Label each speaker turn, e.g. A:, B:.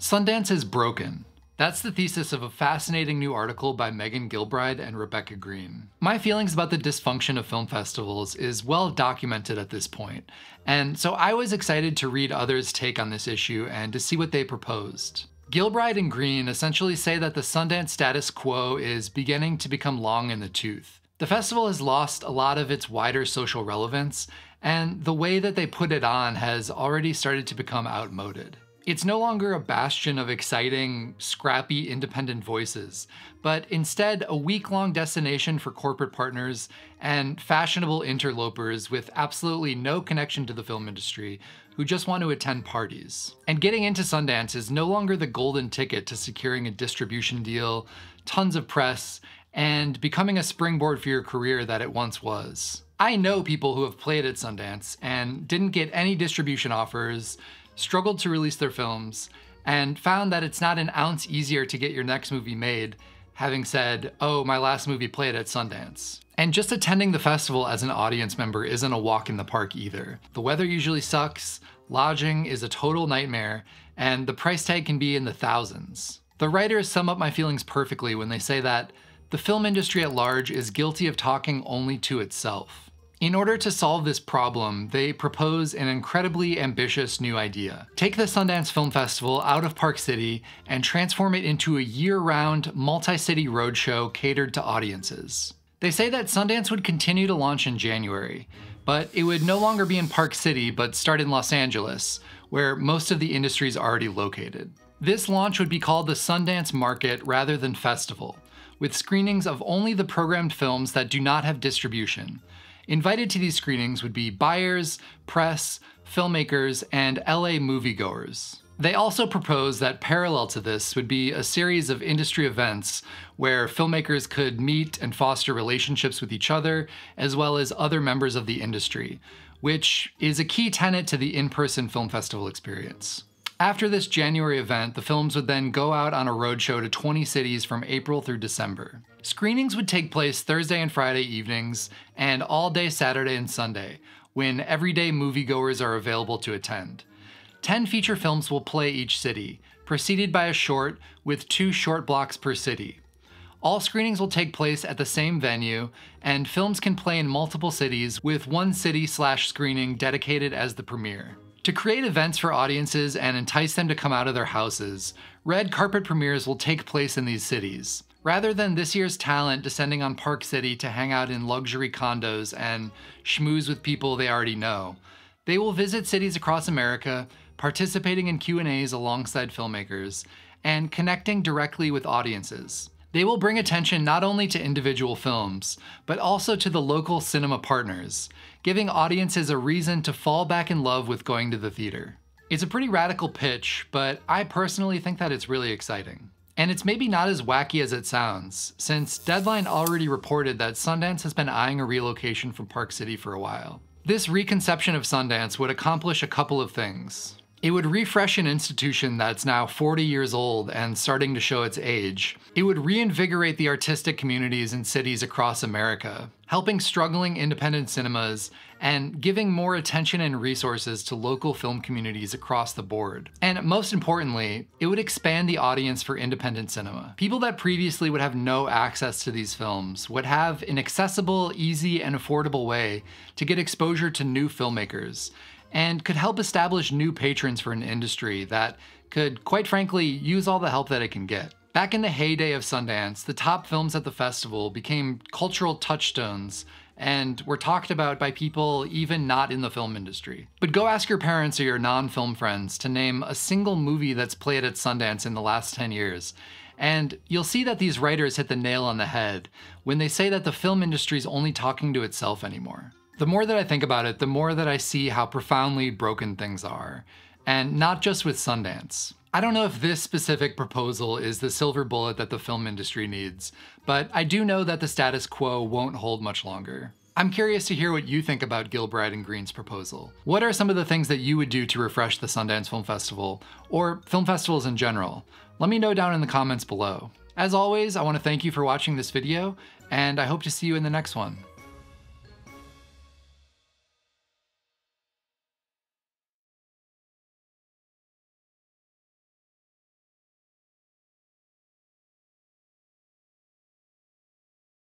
A: Sundance is broken. That's the thesis of a fascinating new article by Gilbride and Green. My feelings about the dysfunction of film festivals is well documented at this point, and so I was excited to read others' take on this issue and to see what they proposed. Gilbride and Green essentially say that the Sundance status quo is beginning to become long in the tooth. The festival has lost a lot of its wider social relevance, and the way that they put it on has already started to become outmoded. It's no longer a bastion of exciting, scrappy, independent voices, but instead a week-long destination for corporate partners and fashionable interlopers with absolutely no connection to the film industry who just want to attend parties. And getting into Sundance is no longer the golden ticket to securing a distribution deal, tons of press, and becoming a springboard for your career that it once was. I know people who have played at Sundance and didn't get any distribution offers, struggled to release their films, and found that it's not an ounce easier to get your next movie made, having said, oh, my last movie played at Sundance. And just attending the festival as an audience member isn't a walk in the park either. The weather usually sucks, lodging is a total nightmare, and the price tag can be in the thousands. The writers sum up my feelings perfectly when they say that the film industry at large is guilty of talking only to itself. In order to solve this problem, they propose an incredibly ambitious new idea. Take the Sundance Film Festival out of Park City and transform it into a year-round, multi-city roadshow catered to audiences. They say that Sundance would continue to launch in January, but it would no longer be in Park City, but start in Los Angeles, where most of the industry is already located. This launch would be called the Sundance Market rather than Festival, with screenings of only the programmed films that do not have distribution. Invited to these screenings would be buyers, press, filmmakers, and LA moviegoers. They also propose that parallel to this would be a series of industry events where filmmakers could meet and foster relationships with each other, as well as other members of the industry, which is a key tenet to the in-person film festival experience. After this January event, the films would then go out on a roadshow to 20 cities from April through December. Screenings would take place Thursday and Friday evenings, and all day Saturday and Sunday, when everyday moviegoers are available to attend. 10 feature films will play each city, preceded by a short with 2 short blocks per city. All screenings will take place at the same venue, and films can play in multiple cities with one city/screening dedicated as the premiere. To create events for audiences and entice them to come out of their houses, red carpet premieres will take place in these cities. Rather than this year's talent descending on Park City to hang out in luxury condos and schmooze with people they already know, they will visit cities across America, participating in Q&As alongside filmmakers, and connecting directly with audiences. They will bring attention not only to individual films, but also to the local cinema partners, giving audiences a reason to fall back in love with going to the theater. It's a pretty radical pitch, but I personally think that it's really exciting. And it's maybe not as wacky as it sounds, since Deadline already reported that Sundance has been eyeing a relocation from Park City for a while. This reconception of Sundance would accomplish a couple of things. It would refresh an institution that's now 40 years old and starting to show its age. It would reinvigorate the artistic communities in cities across America, helping struggling independent cinemas and giving more attention and resources to local film communities across the board. And most importantly, it would expand the audience for independent cinema. People that previously would have no access to these films would have an accessible, easy, and affordable way to get exposure to new filmmakers, and could help establish new patrons for an industry that could, quite frankly, use all the help that it can get. Back in the heyday of Sundance, the top films at the festival became cultural touchstones and were talked about by people even not in the film industry. But go ask your parents or your non-film friends to name a single movie that's played at Sundance in the last 10 years, and you'll see that these writers hit the nail on the head when they say that the film industry is only talking to itself anymore. The more that I think about it, the more that I see how profoundly broken things are, and not just with Sundance. I don't know if this specific proposal is the silver bullet that the film industry needs, but I do know that the status quo won't hold much longer. I'm curious to hear what you think about Gilbride and Green's proposal. What are some of the things that you would do to refresh the Sundance Film Festival, or film festivals in general? Let me know down in the comments below. As always, I want to thank you for watching this video, and I hope to see you in the next one.